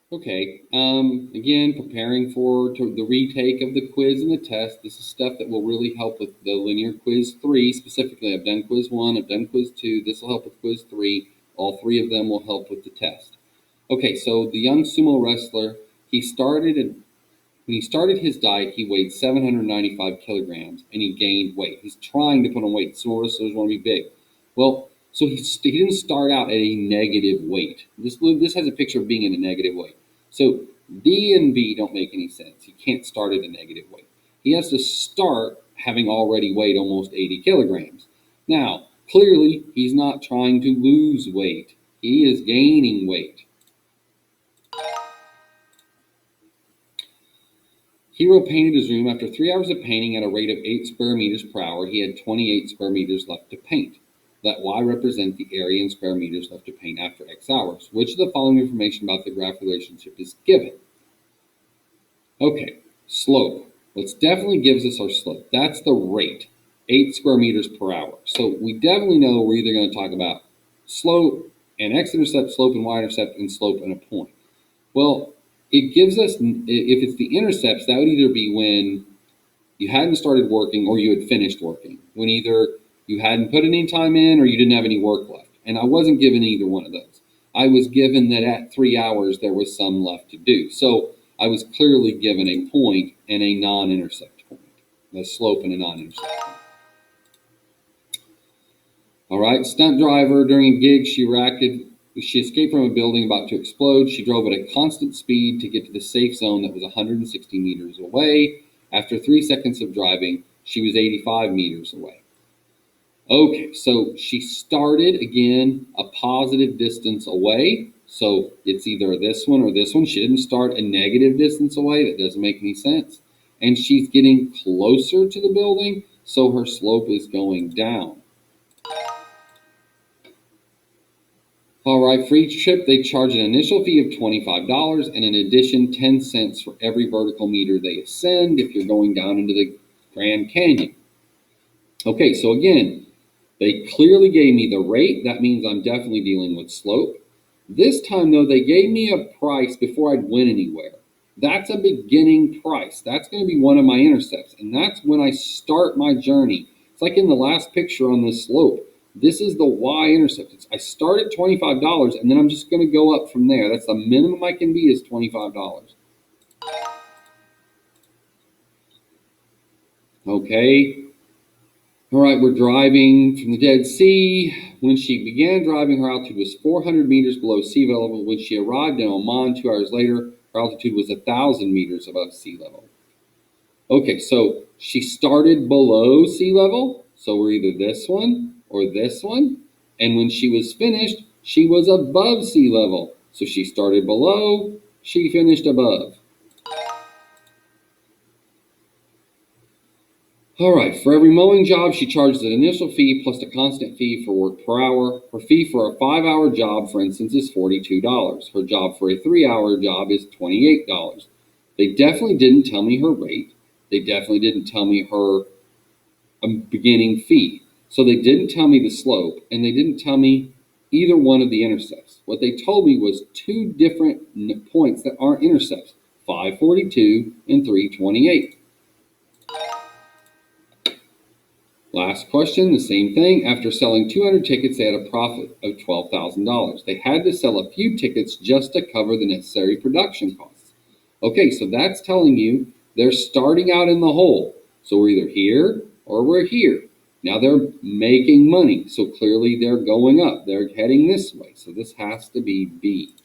Okay, again, preparing for the retake of the quiz and the test. This is stuff that will really help with the linear quiz 3 specifically. I've done quiz 1, I've done quiz 2. This will help with quiz 3. All three of them will help with the test. Okay, so the young sumo wrestler, he started at when he started his diet, he weighed 795 kilograms and he gained weight. He's trying to put on weight. Sumo wrestlers want to be big. Well, so he didn't start out at a negative weight. This has a picture of being in a negative weight. So D and B don't make any sense. He can't start at a negative weight. He has to start having already weighed almost 80 kilograms. Now, clearly, he's not trying to lose weight. He is gaining weight. Hero painted his room. After 3 hours of painting at a rate of 8 square meters per hour, he had 28 square meters left to paint. Let Y represent the area in square meters left to paint after X hours. Which of the following information about the graph relationship is given? Okay, slope. Well, it definitely gives us our slope. That's the rate, 8 square meters per hour. So we definitely know we're either going to talk about slope and x-intercept, slope and y-intercept, and slope and a point. Well, it gives us, if it's the intercepts, that would either be when you hadn't started working or you had finished working, when either you hadn't put any time in or you didn't have any work left. And I wasn't given either one of those. I was given that at 3 hours there was some left to do. So I was clearly given a point and a non-intercept point, a slope and a non-intercept point. All right, stunt driver. During a gig, she escaped from a building about to explode. She drove at a constant speed to get to the safe zone that was 160 meters away. After 3 seconds of driving, she was 85 meters away. Okay, so she started again a positive distance away. So it's either this one or this one. She didn't start a negative distance away. That doesn't make any sense. And she's getting closer to the building, so her slope is going down. All right, for each trip, they charge an initial fee of $25 and in addition, 10 cents for every vertical meter they ascend if you're going down into the Grand Canyon. Okay, so again, they clearly gave me the rate. That means I'm definitely dealing with slope. This time, though, they gave me a price before I'd went anywhere. That's a beginning price. That's going to be one of my intercepts, and that's when I start my journey. It's like in the last picture on this slope. This is the y-intercept. I start at $25, and then I'm just going to go up from there. That's the minimum I can be is $25. Okay. All right, we're driving from the Dead Sea. When she began driving, her altitude was 400 meters below sea level. When she arrived in Oman 2 hours later, her altitude was 1,000 meters above sea level. Okay, so she started below sea level. So we're either this one or this one. And when she was finished, she was above sea level. So she started below, she finished above. All right, for every mowing job, she charges an initial fee plus a constant fee for work per hour. Her fee for a 5-hour job, for instance, is $42. Her job for a 3-hour job is $28. They definitely didn't tell me her rate. They definitely didn't tell me her beginning fee. So they didn't tell me the slope, and they didn't tell me either one of the intercepts. What they told me was 2 different points that aren't intercepts, 542 and 328. Last question, the same thing. After selling 200 tickets, they had a profit of $12,000. They had to sell a few tickets just to cover the necessary production costs. Okay, so that's telling you they're starting out in the hole. So we're either here or we're here. Now they're making money, so clearly they're going up. They're heading this way, so this has to be B.